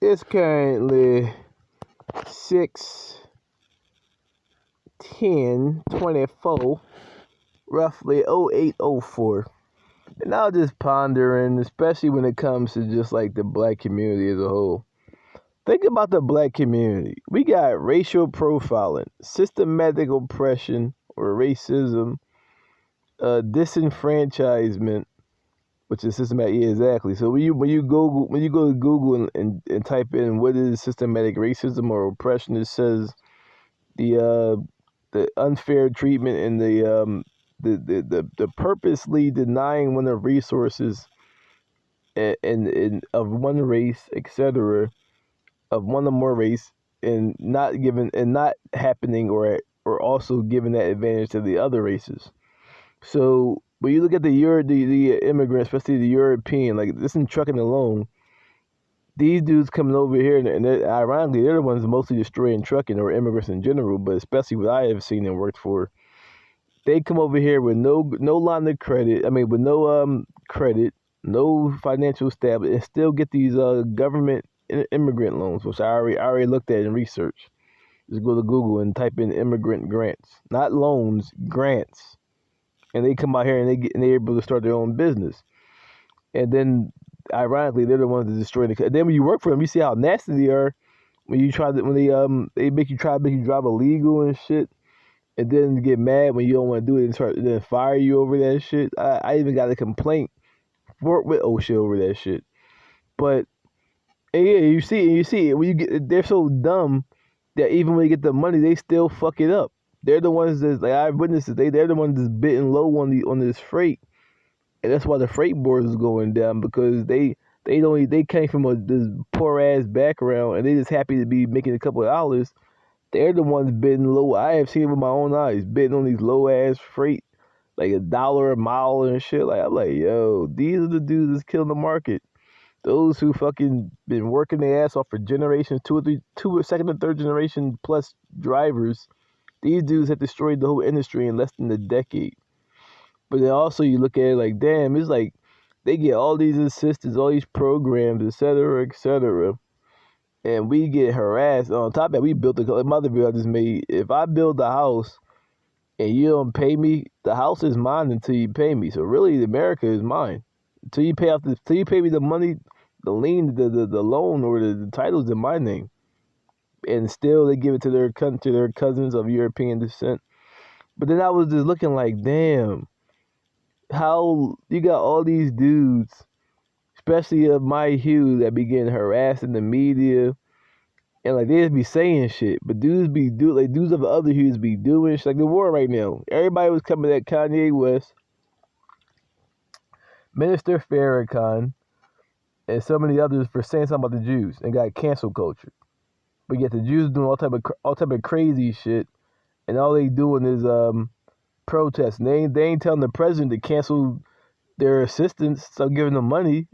It's currently 6:10:24, roughly 08:04. And I was just pondering, especially when it comes to just like the black community as a whole. Think about the black community. We got racial profiling, systematic oppression or racism, disenfranchisement, which is systematic. Yeah, exactly. So when you go to Google and type in what is systematic racism or oppression, it says the unfair treatment and the purposely denying one of resources and of one race, etc., of one or more race, and not happening or also giving that advantage to the other races. So when you look at the immigrants, especially the European, like this in trucking alone, these dudes coming over here and ironically they're the ones mostly destroying trucking or immigrants in general, but especially what I have seen and worked for. They come over here with no line of credit. I mean, with no credit, no financial status, and still get these government immigrant loans, which I already looked at in research. Just go to Google and type in immigrant grants, not loans, grants, and they come out here and they're able to start their own business. And then, ironically, they're the ones that destroy the. Then when you work for them, you see how nasty they are. When they make you drive illegal and shit, and then get mad when you don't want to do it and then fire you over that shit. I even got a complaint with OSHA over that shit. But and yeah, you see it when they're so dumb that even when they get the money, they still fuck it up. They're the ones that like I've witnessed it. They're the ones that's bidding low on this freight, and that's why the freight board is going down because they came from this poor ass background and they just happy to be making a couple of dollars. They're the ones bidding low. I have seen it with my own eyes, bidding on these low ass freight, like $1 a mile and shit. Like I'm like, yo, these are the dudes that's killing the market. Those who fucking been working their ass off for generations, second and third generation plus drivers. These dudes have destroyed the whole industry in less than a decade. But then also you look at it like, damn, it's like they get all these assistants, all these programs, etc., etc., and we get harassed. On top of that, we built mother bill I just made. If I build a house and you don't pay me, the house is mine until you pay me. So really, America is mine until you pay me the money, the lien, the loan or the title's in my name. And still they give it to their cousins of European descent. But then I was just looking like, damn, how you got all these dudes, especially of my hue, that be getting harassed in the media, and like they just be saying shit, but dudes of other hues be doing shit like the war right now. Everybody was coming at Kanye West, Minister Farrakhan, and so many others for saying something about the Jews and got cancel culture. But yet the Jews doing all type of crazy shit, and all they doing is protesting. They ain't telling the president to cancel their assistants, stop giving them money.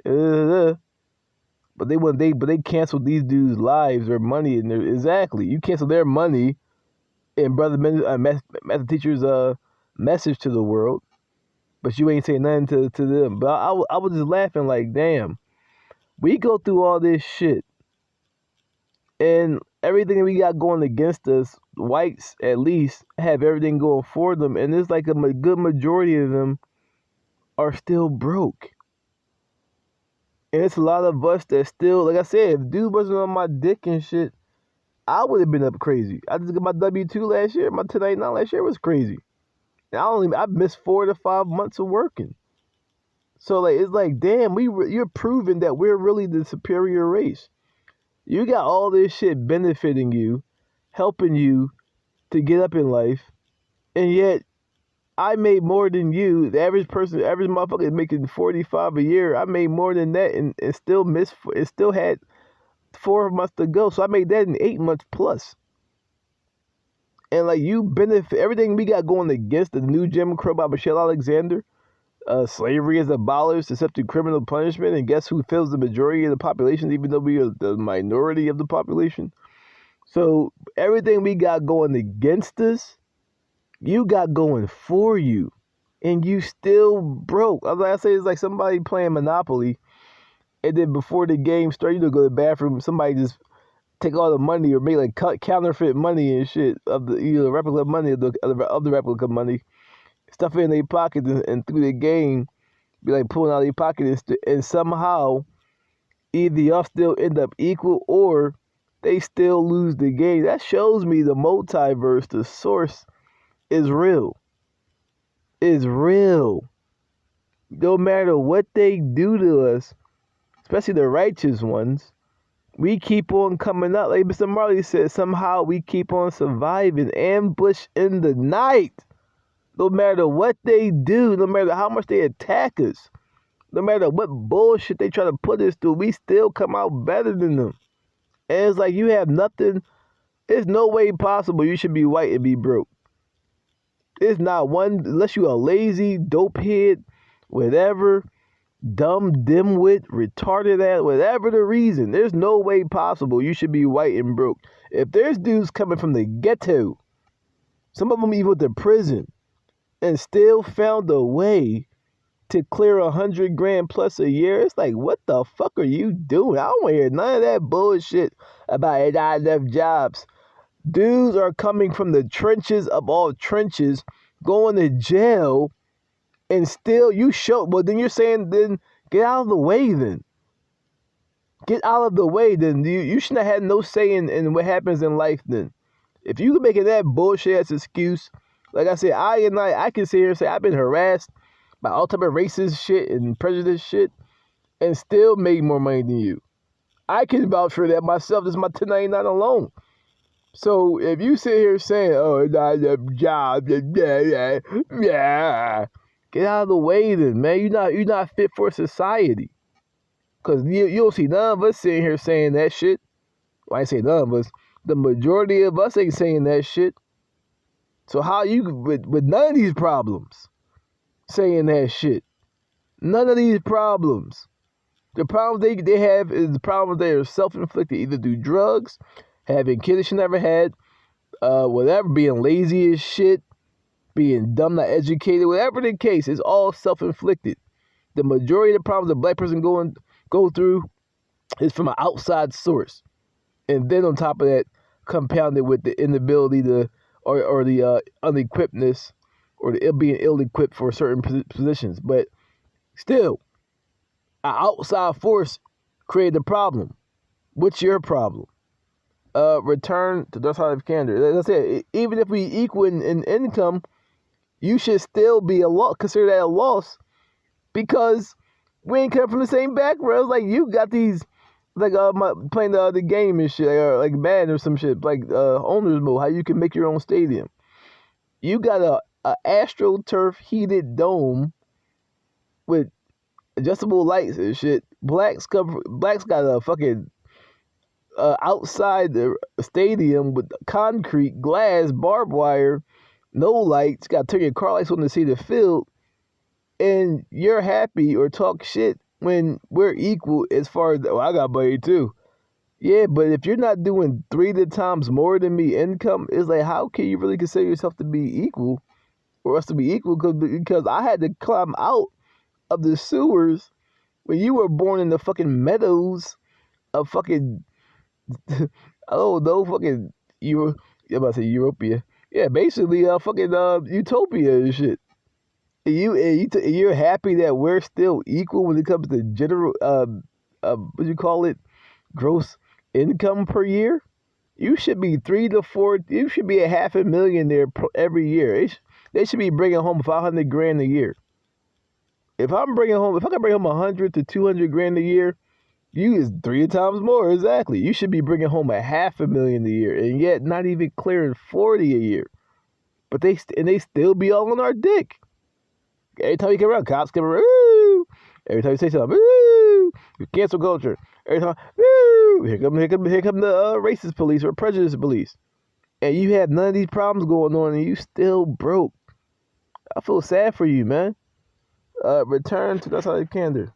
But they canceled these dudes' lives or money, and exactly you cancel their money and master teacher's message to the world, but you ain't saying nothing to them. But I was just laughing like, damn, we go through all this shit and everything that we got going against us. Whites at least have everything going for them, and it's like a good majority of them are still broke. And it's a lot of us that still, like I said, if dude wasn't on my dick and shit, I would have been up crazy. I just got my W-2 last year. My 1099 last year was crazy. And I missed 4 to 5 months of working. So like it's like, damn, you're proving that we're really the superior race. You got all this shit benefiting you, helping you to get up in life, and yet I made more than you. The average motherfucker is making 45 a year. I made more than that and still missed. It still had 4 months to go. So I made that in 8 months plus. And like you benefit everything we got going against the new Jim Crow by Michelle Alexander. Slavery is abolished, except criminal punishment. And guess who fills the majority of the population, even though we are the minority of the population? So everything we got going against us, you got going for you, and you still broke. Like I say, it's like somebody playing Monopoly, and then before the game starts, you know, go to the bathroom, somebody just take all the money or make like counterfeit money and shit of the replica money of the replica money, stuff it in their pocket and through the game, be like pulling out their pocket and somehow either y'all still end up equal or they still lose the game. That shows me the multiverse, the source, is real. Is real. No matter what they do to us, especially the righteous ones, we keep on coming up. Like Mr. Marley said, somehow we keep on surviving. Ambush in the night. No matter what they do, no matter how much they attack us, no matter what bullshit they try to put us through, we still come out better than them. And it's like you have nothing. There's no way possible you should be white and be broke. It's not one, unless you a lazy, dope head, whatever, dumb, dimwit, retarded ass, whatever the reason. There's no way possible you should be white and broke. If there's dudes coming from the ghetto, some of them even went to prison, and still found a way to clear 100 grand plus a year, it's like, what the fuck are you doing? I don't want to hear none of that bullshit about not enough jobs. Dudes are coming from the trenches of all trenches, going to jail, and still you show. Well, then you're saying, then get out of the way. Then get out of the way. Then you shouldn't have had no say in what happens in life. Then, if you can make it that bullshit ass excuse, like I said, I can sit here and say I've been harassed by all type of racist shit and prejudice shit, and still make more money than you. I can vouch for that myself. This is my 1099 alone. So if you sit here saying, "Oh, not a job," yeah, get out of the way, then, man. You're not fit for society. Cause you don't see none of us sitting here saying that shit. Well, I say none of us. The majority of us ain't saying that shit. So how you with none of these problems saying that shit? None of these problems. The problems they have is the problems they are self-inflicted, either through drugs, having kids they should never had, whatever, being lazy as shit, being dumb, not educated, whatever the case, it's all self-inflicted. The majority of the problems a black person go through is from an outside source. And then on top of that, compounded with the inability to, or the unequippedness, or the being ill-equipped for certain positions. But still, an outside force created a problem. What's your problem? Return to the side of candor. As I said, even if we equal in income, you should still be consider that a loss, because we ain't come from the same background. Like, you got these, like playing the game and shit, or like Madden or some shit, like owner's mode, how you can make your own stadium. You got a AstroTurf heated dome with adjustable lights and shit. Blacks got a fucking outside the stadium with concrete, glass, barbed wire, no lights. Got to turn your car lights on to see the field, and you're happy or talk shit when we're equal as far as, I got money too. Yeah, but if you're not doing 3 times more than me income, it's like, how can you really consider yourself to be equal, or us to be equal? Because I had to climb out of the sewers when you were born in the fucking meadows of fucking, I don't know, fucking I'm about to say Europia. Yeah, basically fucking utopia and shit. And you're happy that we're still equal when it comes to general what do you call it, gross income per year? You should be 3 to 4. You should be a $500,000 every year. They should be bringing home 500 grand a year. If I can bring home 100 to 200 grand a year, you is 3 times more. Exactly. You should be bringing home $500,000 a year, and yet not even clearing 40 a year. But they still be all on our dick. Every time you come around, cops come around. Woo! Every time you say something, woo! Cancel culture. Every time, woo! Here come the racist police or prejudice police, and you have none of these problems going on, and you still broke. I feel sad for you, man. Return to the side of candor.